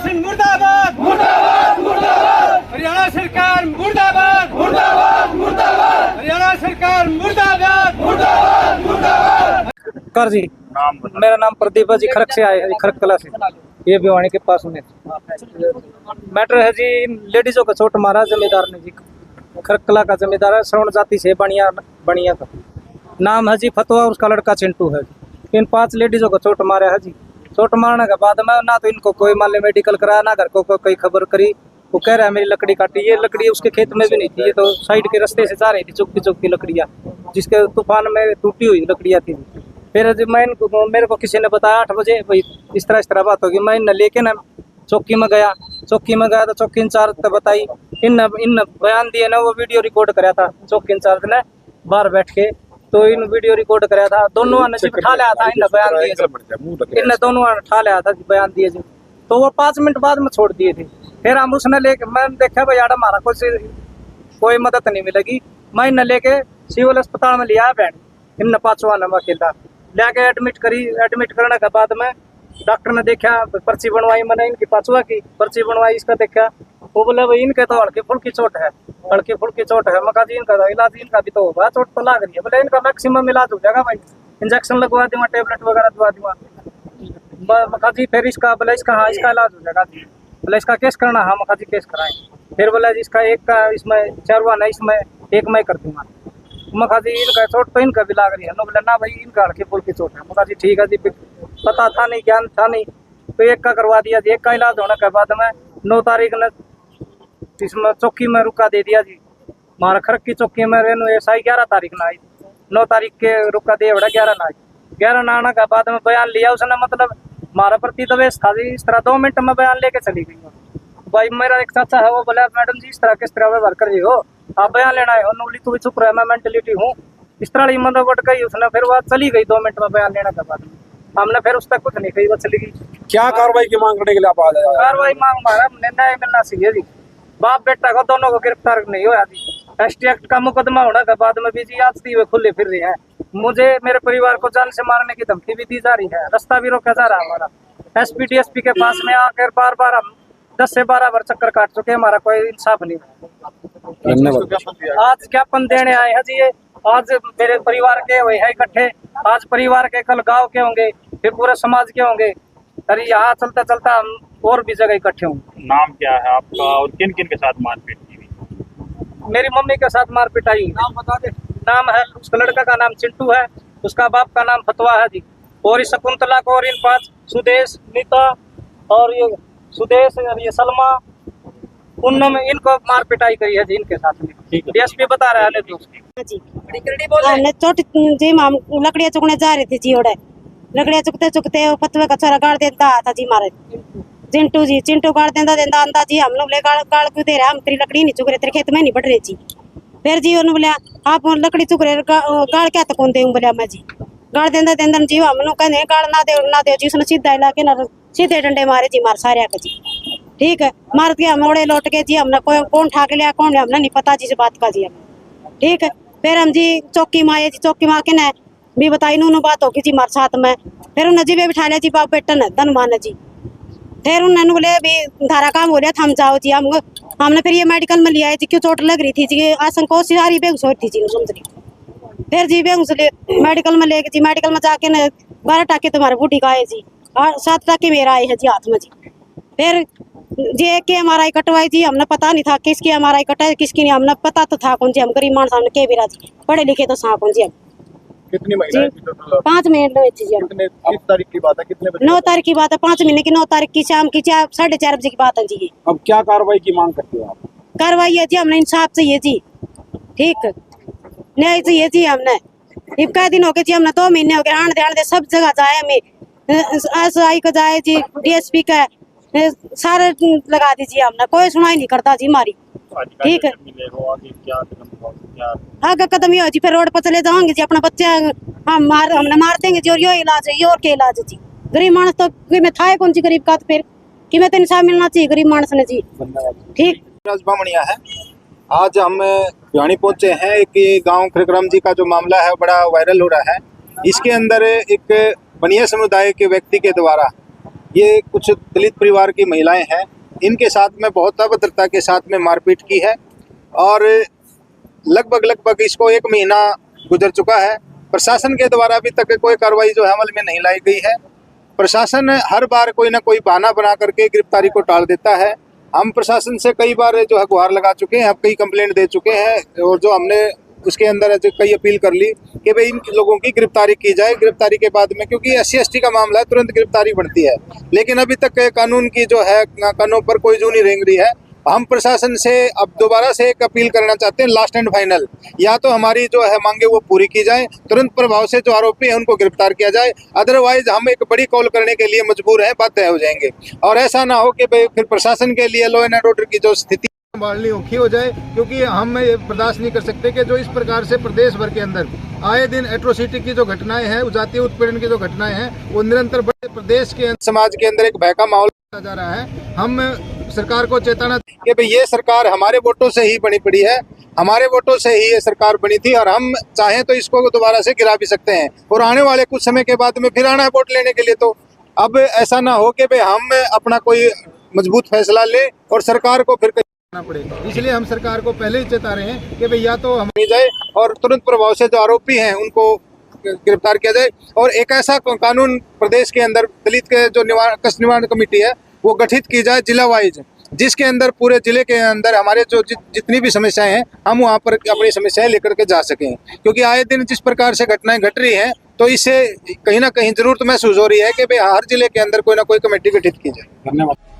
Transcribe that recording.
सिंह मुर्दाबाद मुर्दाबाद मुर्दाबाद। हरियाणा सरकार मुर्दाबाद मुर्दाबाद मुर्दाबाद। हरियाणा सरकार मुर्दाबाद मुर्दाबाद मुर्दाबाद। कर जी नाम मेरा नाम प्रदीप है जी, खरक से आए हैं, खरक कला से, ये भिवानी के पास में। मैटर है जी, लेडीजों का चोट मारा जमींदार ने जी, खरक कला का जमींदार है, श्रवण जाति से बनिया बनिया का नाम है जी फतवा, उसका लड़का चिंटू है जी। इन 5 लेडीजों को चोट मारा है जी। चोट मारने के बाद में ना तो इनको कोई मान मेडिकल कराया, ना घर को कोई खबर करी। वो कह रहा है मेरी लकड़ी काटी, ये लकड़ी उसके खेत में भी नहीं थी, ये तो साइड के रास्ते से जा रही थी, चुपकी चुपकी लकड़ियाँ, जिसके तूफान में टूटी हुई लकड़ियाँ थी। फिर मेरे को किसी ने बताया 8 बजे भाई इस तरह बात होगी। मैं इन लेके ना चौकी में गया तो चौकी इंचार्ज ने बताई, इन बयान दिए ना, वो वीडियो रिकॉर्ड कराया था चौकी इंचार्ज ने बाहर बैठ के, तो इन वीडियो रिकॉर्ड कराया था। दोनों ने उठा लिया था, इन बयान दिए, इन दोनों उठा लिया था बयान दिए जी। तो वो 5 मिनट बाद में छोड़ दिए थे। फिर हम उसने लेके, मैंने देखा भाई यार हमारा कोई मदद नहीं मिलेगी, मैं इन्हें लेके सिविल अस्पताल में लिया बैंड, इन 5वां नंबर अकेला लेके एडमिट करने के बाद में डॉक्टर ने देखा, पर्ची बनवाई, मैंने इनकी 5वां की पर्ची बनवाई, इसका देखा, वो बोले भाई इनके तो हल्की फुल्की चोट है, मका जी इनका इलाज इनका भी तो होगा, चोट तो लग रही है, बोले इनका मैक्सिमम इलाज हो जाएगा भाई, इंजेक्शन लगवा दूंगा, टेबलेट वगैरह दवा दूंगा। मका जी फिर इसका बोले इसका हाँ इसका इलाज हो जाएगा जी, बोले इसका केस करना, हाँ मका जी केस कराएं। फिर बोले जी इसका एक का इसमें 4वां नहीं, इसमें 1 मैं कर दूंगा। मका जी इनका चोट तो इनका भी लाग रही है, नो बोले ना भाई इनका हल्की फुल्की चोट है। मका जी ठीक है जी, पता था नहीं, ज्ञान था नहीं, तो 1 का करवा दिया जी। 1 का इलाज होने के बाद में 9 तारीख ने इसमें चौकी में रुका दे दिया जी, हमारा खरक की चौकी में रेनू एसआई 11 तारीख ना आई, 9 तारीख के रुका दे बड़ा 11 ना आई। 11 ना आने के बाद में बयान लिया उसने, मतलब हमारा प्रति दवेश था जी, इस तरह 2 मिनट में बयान लेके चली गई। भाई मेरा एक चाचा है, वो बोला मैडम जी इस तरह किस तरह व्यवहार कर रही हो, आप बयान लेना है, नूली तू भी चुप रहा है, मैं मेंटलिटी हूँ, इस तरह ही मतलब बढ़ गई उसने। फिर वो चली गई 2 मिनट में बयान लेने के बाद, हमने फिर उस तक कुछ नहीं कही, वो चली गई। क्या कार्रवाई की मांग करने के लिए आप आ गए? कार्रवाई मांग हमारा न्याय मिलना चाहिए जी, बाप बेटा को दोनों को गिरफ्तार नहीं होया जी। एसटी एक्ट का मुकदमा होने के बाद में भी जी आज हुए खुले फिर रहे हैं, मुझे मेरे परिवार को जान से मारने की धमकी भी दी जा रही है, रास्ता भी रोका जा रहा है हमारा। एसपी डीएसपी के पास में आकर बार हम 10 से 12 बार चक्कर काट चुके, हमारा कोई इंसाफ नहीं। आज ज्ञापन देने आए हैं जी, ये आज मेरे परिवार के वही है इकट्ठे, आज परिवार के कल गांव के होंगे, फिर पूरे समाज के होंगे, अरे यहाँ चलता चलता हम और भी जगह इकट्ठे होंगे। नाम क्या है आपका और किन किन के साथ मारपीट की हुई? मेरी मम्मी के साथ मारपीट आई। नाम बता दे। नाम है, उसका लड़का का नाम चिंटू है, उसका बाप का नाम फतवा है जी, और इस शकुंतला को और इन 5 सुदेश, नीता और ये सुदेश और ये सलमा, पूनम, इनको मार पिटाई करी है जी इनके साथ में। डीएसपी बता रहा है जी, हमने चोट जी हम लकड़ियाँ चुकने जा रहे थे जी, ओढ़े लकड़ियाँ चुकते वो पतवे का छोरा गाड़ देता था जी, मारे चिंटू गाड़ देता आंदा जी, हम लोग गाड़ क्यों दे रहे, हम तेरी लकड़ी नहीं चुक रहे, तेरे खेत में नहीं बढ़ रहे जी। फिर जी उन्होंने बोलिया आप लकड़ी चुक रहे, गाड़ क्या तक दे, बोलिया मैं जी गाड़ देता जी, हम लोग कहने गाड़ ना दे जी, उसने सीधा हिला के ना सीधे डंडे मारे जी, मार सारे का जी, ठीक है, मार के हम ओड़े लौट के जी, हमने कौन ठाक लिया कौन हमने नहीं पता जी, इस बात का जी हमें, ठीक है। फिर हम जी चौकी में आए जी, चौकी में आके न भी बताई नू बात होगी जी हमारे साथ में। फिर उन्हें जी वे बिठा लिया जी, बाप बेटन धन मान जी। फिर उन्होंने बोले भी धारा काम हो रहा था, हम जाओ जी, हमने फिर ये मेडिकल में लिया है जी, क्यों चोट लग रही थी जी, आशंका सारी बेगूस थी जी समझ रही। फिर जी बेगूस मेडिकल में लेके जी, मेडिकल में जाके न 12 टाके तुम्हारे बूटी का आए जी, और 7 टाके मेरा आए हैं जी हाथ में जी। फिर जी एक के MRI कटवाई जी, हमने पता नहीं था किसकी MRI कटा है किसकी नहीं, हमने पता तो था कौन जी, हम गरीब मान सामने के भी राजी पढ़े लिखे तो सा कौन जी। हम कितनी महिलाएं थी टोटल? 5 महीने हुए थी जी। किस तारीख की बात है, कितने बजे? 9 तारीख की बात है, 5 महीने की 9 तारीख की शाम की 4:30 बजे की बात है जी। अब क्या कार्रवाई की मांग करते हो आप? कार्रवाई है जी, हमने इंसाफ चाहिए जी, ठीक न्याय चाहिए जी। हमने इक्का दिन हो गए जी, हमने 2 महीने हो गए आने दे सब जगह जाए, हमें SI को जाए जी, DSP का सारे लगा दीजिए, हमने कोई सुनाई नहीं करता जी हमारी, ठीक है। आगे कदम ये हो जी, फिर रोड पर चले जाएंगे जी, अपना बच्चा हमने मार देंगे जी, और यो इलाज है, ये और के इलाज है जी। गरीब मानस तो मैं था कौन सी गरीब का, तो फिर कि मैं तो इंसाफ मिलना चाहिए गरीब मानस ने जी, ठीक। बामणिया है, आज हम भिवानी पहुंचे हैं। एक गांव खरकराम जी का जो मामला है बड़ा वायरल हो रहा है। इसके अंदर एक बनिया समुदाय के व्यक्ति के द्वारा ये कुछ दलित परिवार की महिलाएं हैं, इनके साथ में बहुत अभद्रता के साथ में मारपीट की है और लगभग इसको 1 महीना गुजर चुका है। प्रशासन के द्वारा अभी तक कोई कार्रवाई जो है अमल में नहीं लाई गई है। प्रशासन हर बार कोई ना कोई बहाना बना करके गिरफ्तारी को टाल देता है। हम प्रशासन से कई बार जो है गुहार लगा चुके हैं, अब कई कंप्लेंट दे चुके हैं और जो हमने उसके अंदर कई अपील कर ली कि भाई इन लोगों की गिरफ्तारी की जाए। गिरफ्तारी के बाद में, क्योंकि SC/ST का मामला है, तुरंत गिरफ्तारी बनती है, लेकिन अभी तक कानून की जो है कानों पर कोई जू नहीं रेंग रही है। हम प्रशासन से अब दोबारा से एक अपील करना चाहते हैं, लास्ट एंड फाइनल, या तो हमारी जो है मांगे वो पूरी की जाए, तुरंत प्रभाव से जो आरोपी हैं उनको गिरफ्तार किया जाए, अदरवाइज हम एक बड़ी कॉल करने के लिए मजबूर हैं, बाध्य हो जाएंगे। और ऐसा ना हो कि भाई फिर प्रशासन के लिए लॉ एंड ऑर्डर की जो स्थिति संभालनी औखी हो जाए, क्योंकि हम ये बर्दाश्त नहीं कर सकते कि जो इस प्रकार से प्रदेश भर के अंदर आए दिन एट्रोसिटी की जो घटनाएं हैं, जातीय उत्पीड़न की जो घटनाएं हैं, वो निरंतर प्रदेश के समाज के अंदर एक भय का माहौल जा रहा है। हम सरकार को चेताना कि भाई ये सरकार हमारे वोटों से ही बनी पड़ी है, हमारे वोटों से ही ये सरकार बनी थी और हम चाहें तो इसको दोबारा से गिरा भी सकते हैं और आने वाले कुछ समय के बाद में फिर आना है वोट लेने के लिए। तो अब ऐसा ना हो कि भाई हम अपना कोई मजबूत फैसला ले और सरकार को फिर पड़े, इसलिए हम सरकार को पहले ही चेता रहे हैं कि भाई या तो हम नहीं जाए और तुरंत प्रभाव से जो आरोपी हैं उनको गिरफ्तार किया जाए और एक ऐसा कानून प्रदेश के अंदर दलित के जो कष्ट निवारण कमेटी है वो गठित की जाए जिला वाइज, जिसके अंदर पूरे जिले के अंदर हमारे जो जितनी भी समस्याएं हैं हम वहाँ पर अपनी समस्याएं लेकर के जा सकें। क्योंकि आए दिन जिस प्रकार से घटनाएं घट रही हैं तो इससे कहीं ना कहीं जरूरत महसूस हो रही है कि भाई हर जिले के अंदर कोई ना कोई कमेटी गठित की जाए। धन्यवाद।